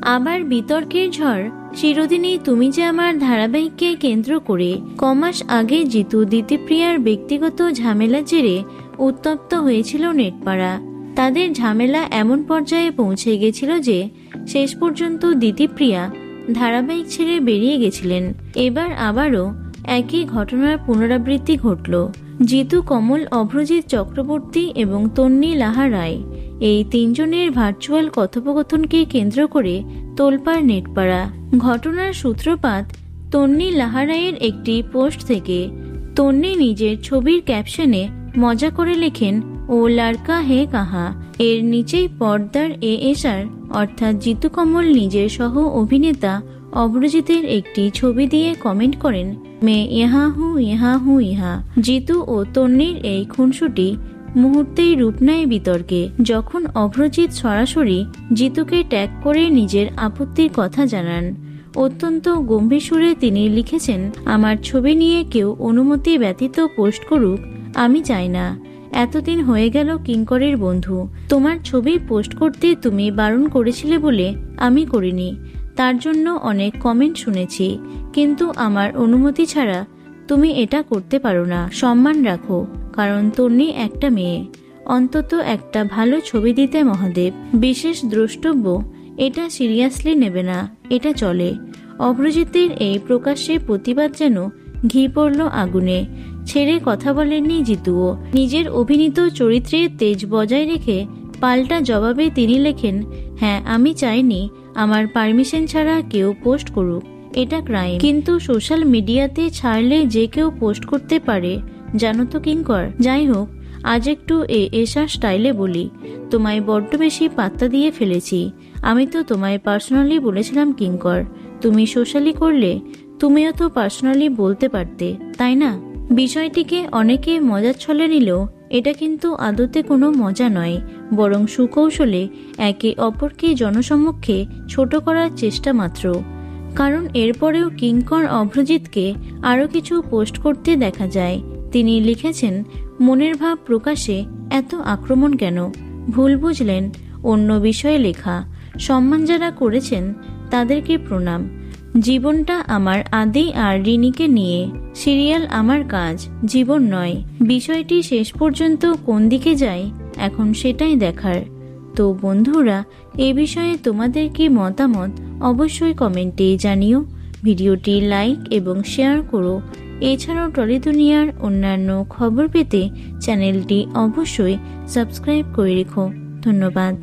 আবার বিতর্কের ঝড়। চিরদিনই তুমি যে আমার ধারাবাহিককে কেন্দ্র করে কমাস আগে জিতু দিতিপ্রিয়ার ব্যক্তিগত ঝামেলা জেরে উত্তপ্ত হয়েছিল নেটপাড়া। তাদের ঝামেলা এমন পর্যায়ে পৌঁছে গেছিল যে শেষ পর্যন্ত দিতিপ্রিয়া ধারাবাহিক ছেড়ে বেরিয়ে গেছিলেন। এবার আবারও একই ঘটনার পুনরাবৃত্তি ঘটল। জিতু কমল, অভ্রজিৎ চক্রবর্তী এবং তন্নি লাহা রায়, এই তিনজনের ভার্চুয়াল কথোপকথনকে কেন্দ্র করে তোলপাড় নেটপাড়া। ঘটনার সূত্রপাত তন্নি লাহা রায়ের একটি পোস্ট থেকে। তন্নি নিজের ছবির ক্যাপশনে মজা করে লেখেন, ও লড়কা হে কাহা। এর নিচেই পর্দার এএসআর অর্থাৎ জিতু কমল নিজের সহ অভিনেতা অভ্রজিতের একটি ছবি দিয়ে কমেন্ট করেন, মে ইহা হু ইহা। জিতু ও তন্নির এই খুনসুটি মুহূর্তেই রূপ নেয় বিতর্কে, যখন অভ্রজিৎ সরাসরি জিতুকে ট্যাগ করে নিজের আপত্তির কথা জানান। অত্যন্ত গম্ভীর সুরে তিনি লিখেছেন, আমার ছবি নিয়ে কেউ অনুমতি ব্যতীত পোস্ট করুক আমি চাই না। এতদিন হয়ে গেল কিঙ্করের বন্ধু, তোমার ছবি পোস্ট করতে তুমি বারণ করেছিলে বলে আমি করিনি। তার জন্য অনেক কমেন্ট শুনেছি, কিন্তু আমার অনুমতি ছাড়া তুমি এটা করতে পারো না। সম্মান রাখো, কারণ তন্নি একটা মেয়ে। অন্তত একটা ভালো ছবি দিতে মহাদেব। বিশেষ দ্রষ্টব্য, এটা সিরিয়াসলি নেবে না, এটা চলে। অভ্রজিতের এই প্রকাশ্যে প্রতিবাদ যেন ঘি পড়ল আগুনে। ছেড়ে কথা বলেননি জিতুও। নিজের অভিনীত চরিত্রের তেজ বজায় রেখে পাল্টা জবাবে তিনি লেখেন, হ্যাঁ আমি চাইনি আমার পারমিশন ছাড়া কেউ পোস্ট করুক, এটা ক্রাইম। কিন্তু সোশ্যাল মিডিয়াতে ছাড়লে যে কেউ পোস্ট করতে পারে জানো তো কিঙ্কর। যাই হোক, আজ একটু এসা স্টাইলে বলি, তোমায় বড্ড বেশি পাত্তা দিয়ে ফেলেছি। আমি তো তোমায় পার্সোনালি বলেছিলাম কিঙ্কর, তুমি সোশ্যালি করলে তুমিও তো পার্সোনালি বলতে পারতে, তাই না? বিষয়টিকে অনেকে মজার ছলে নিলেও এটা কিন্তু আদতে কোনো মজা নয়, বরং সুকৌশলে একে অপরকে জনসমক্ষে ছোট করার চেষ্টা মাত্র। কারণ এরপরেও কিঙ্কর অভ্রজিৎকে আরও কিছু পোস্ট করতে দেখা যায়। তিনি লিখেছেন, মনের ভাব প্রকাশে এত আক্রমণ কেন? ভুল বুঝলেন, অন্য বিষয়ে লেখা। সম্মান যারা করেছেন তাদেরকে প্রণাম। জীবনটা আমার আদি আর রিনিকে নিয়ে। সিরিয়াল আমার কাজ, জীবন নয়। বিষয়টি শেষ পর্যন্ত কোন দিকে যায় এখন সেটাই দেখার। তো বন্ধুরা, এ বিষয়ে তোমাদের কি মতামত অবশ্যই কমেন্টে জানিও। ভিডিওটি লাইক এবং শেয়ার করো। এছাড়াও টলি দুনিয়ার অন্যান্য খবর পেতে চ্যানেলটি অবশ্যই সাবস্ক্রাইব করে রেখো। ধন্যবাদ।